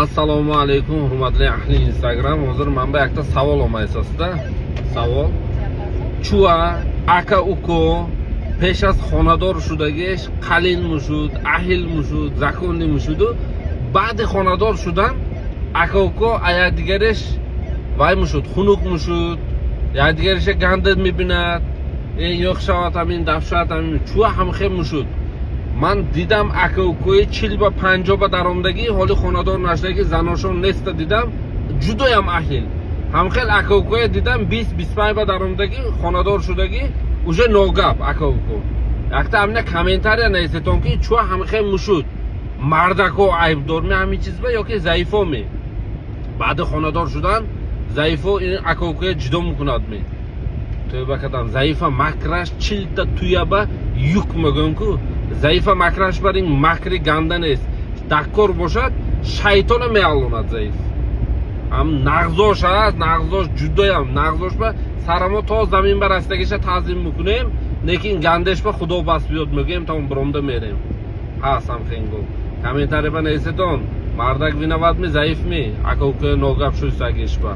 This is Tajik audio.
Assalomu alaykum hurmatli ahli Instagram. Hozir menga ikkita savol olmaysizda. Savol. Chua, aka uko, pesh az xonador shudagi qalin mushud, ahil mushud, zakonli mushudu. Ba'di xonador shudan aka uko ayadigaresh vay mushud, xunuk mushud. Yadigaresh ganda mibinat. Eng yo'qshat amin dafshat amin chua ham xem mushud. من دیدم اکاوکوی 40 و 50 با درآمدگی حالی خانه‌دار نشدگی زناشون نست دیدم جدایم اهل هم خیلی اکاوکوی دیدم 20 25 با درآمدگی خانه‌دار شدگی اوجه نوگاب اکاوکو یکتا همینه کامنتاری نیستون که چوا هم خیلی مشود مردکو عیب دار می همین چیز با یا که ضعیفا می بعد خانه‌دار شدن ضعیفا این اکاوکوی جدا میکند می توی بکدم ضعیفا مکرش 40 تا توی با یوک میگم که ضعیف مکرش بر این مکری گنده نیست دکار باشد شیطان میالوند ضعیف هم نغزاش هست نغزاش جدایم نغزاش با سرما تا زمین بر رستگیش تعظیم میکنیم لیکن گندش با خدا بس بیاد میگیم تا اون برامده میریم هست هم خینگو کامنتاری با نیستون مردک وینواد می ضعیف می اکا اوکه نوگب شوی سگیش با